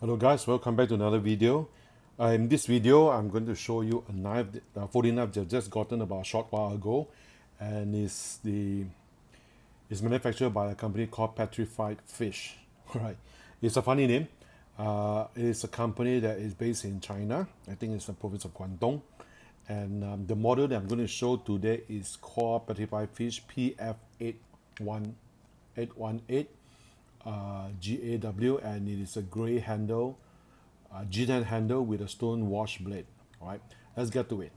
Hello guys, welcome back to another video. In this video, I'm going to show you a knife, a folding knife that I've just gotten about a short while ago, and it's manufactured by a company called Petrified Fish. Right, it's a funny name. It's a company that is based in China. I think it's the province of Guangdong, and the model that I'm going to show today is called Petrified Fish PF818. GAW, and it is a gray handle, G10 handle with a stone wash blade. All right, let's get to it.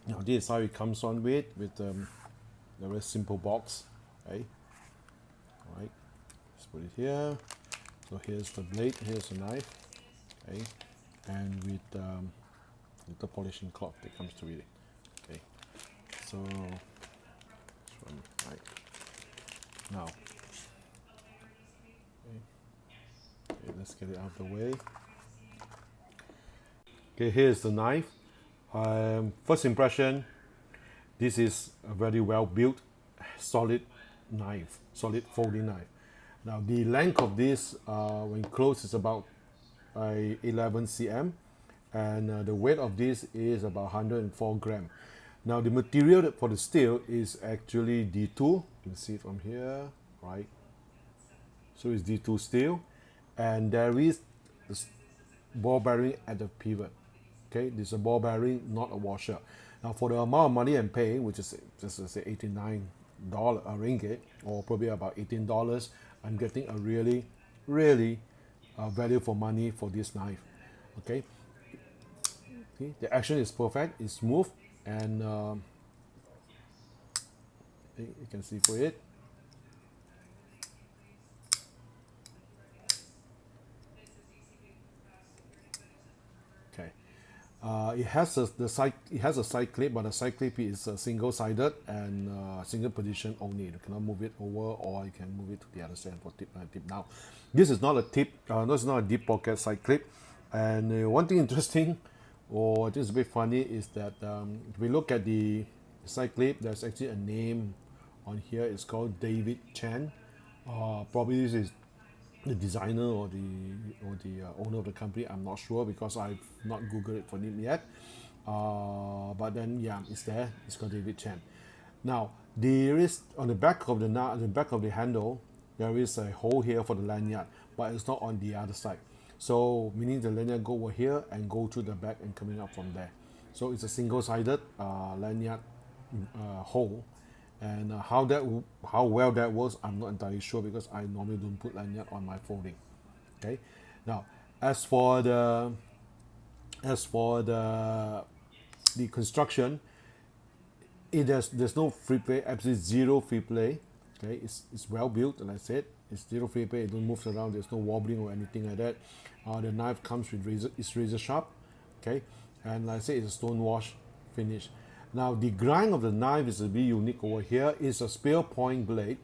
Now this is how it comes on with a very simple box. Okay, all right, let's put it here. So here's the blade, here's the knife. Okay, and with the polishing cloth that comes to it. Okay, so right now. Okay, let's get it out of the way. Okay, here's the knife. First impression, this is a very well built, solid knife, solid folding knife. Now the length of this, when closed, is about 11 cm, and the weight of this is about 104 gram. Now the material for the steel is actually D2. You can see from here, right? So it's D2 steel, and there is the ball bearing at the pivot. Okay, this is a ball bearing, not a washer. Now for the amount of money I'm paying, which is just to say $89 ringgit, or probably about $18, I'm getting a really value for money for this knife. Okay, see, the action is perfect, it's smooth, and you can see for it. Okay, it has a side clip, but the side clip is single-sided and single position only. You cannot move it over, or you can move it to the other side for tip. Now, this is not a tip. No, it's not a deep pocket side clip. And one thing interesting, or just a bit funny, is that if we look at the side clip, there's actually a name on here. It's called David Chen. Probably this is the designer or the owner of the company. I'm not sure because I've not googled it for him yet. But then yeah, it's there. It's called David Chen. Now there is on the back of the back of the handle, there is a hole here for the lanyard, but it's not on the other side. So meaning the lanyard go over here and go through the back and coming up from there. So it's a single-sided lanyard hole, and how well that works, I'm not entirely sure because I normally don't put lanyard on my folding. Okay, now as for the construction, there's no free play, absolutely zero free play. Okay, it's well built, and I said it's zero free play. It don't move around. There's no wobbling or anything like that. The knife comes with razor sharp. Okay, and like I said, it's a stone wash finish. Now the grind of the knife is a bit unique over here. It's a spear point blade,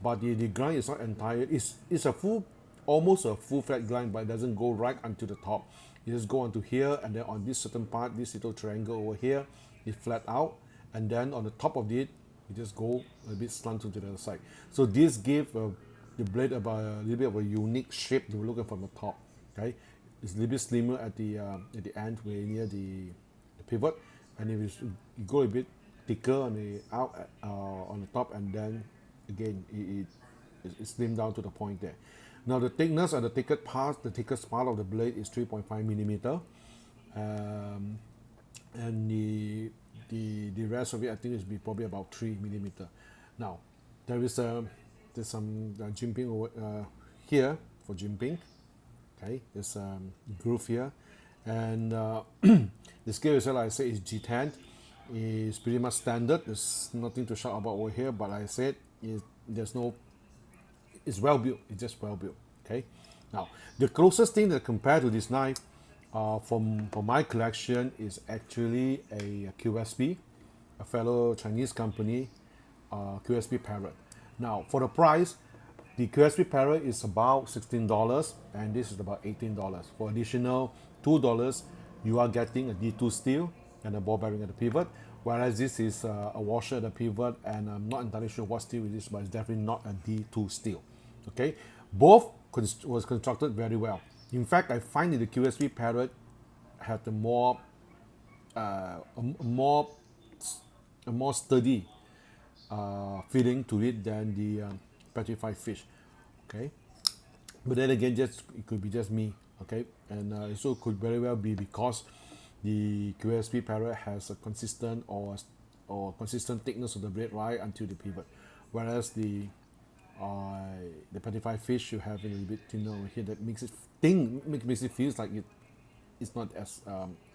but the grind is not entire. It's a full, almost a full flat grind, but it doesn't go right onto the top. You just go onto here, and then on this certain part, this little triangle over here, it flat out, and then on the top of it, you just go a bit slant to the other side. So this gives the blade about a little bit of a unique shape to look at from the top. Okay, it's a little bit slimmer at the end, where near the pivot, and if you go a bit thicker on the on the top, and then again it's slimmed down to the point there. Now the thickness and the thickest part of the blade is 3.5 millimeter, and the rest of it I think is be probably about 3 millimeter. Now there's some jimping over here for jimping. Okay, there's groove here, and the scale itself, like I said, is G10. Is pretty much standard. There's nothing to shout about over here, but like I said, there's no. It's well built. It's just well built. Okay. Now the closest thing that compared to this knife, from my collection, is actually a QSP, a fellow Chinese company, QSP Parrot. Now for the price, the QSP Parrot is about $16, and this is about $18. For additional $2, you are getting a D2 steel and a ball bearing at the pivot, whereas this is a washer at the pivot, and I'm not entirely sure what steel it is, but it's definitely not a D2 steel. Okay, both was constructed very well. In fact, I find that the QSP Parrot had a more a more sturdy feeling to it than the Petrified Fish. Okay, but then again, just it could be just me. Okay, and it also could very well be because the QSP Parrot has a consistent or consistent thickness of the blade right until the pivot, whereas uh, the Petrified Fish you have a little bit thinner over here that makes it feels like it's not as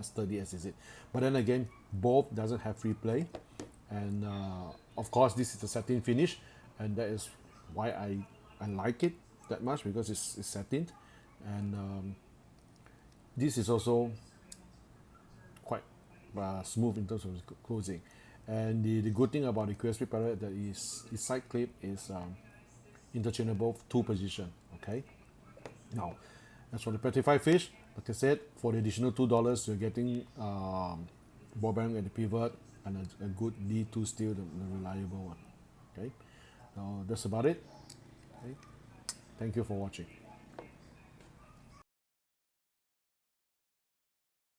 sturdy as is it. But then again, both doesn't have free play, and of course this is a satin finish, and that is why I like it that much because it's satin, and this is also quite smooth in terms of closing. And the good thing about the QSP Parrot that is its side clip is interchangeable two position. Okay. Now, as for the petrified fish, like I said, for the additional $2, you're getting ball bearing at the pivot and a good D2 steel, the reliable one. Okay. Now that's about it. Okay. Thank you for watching.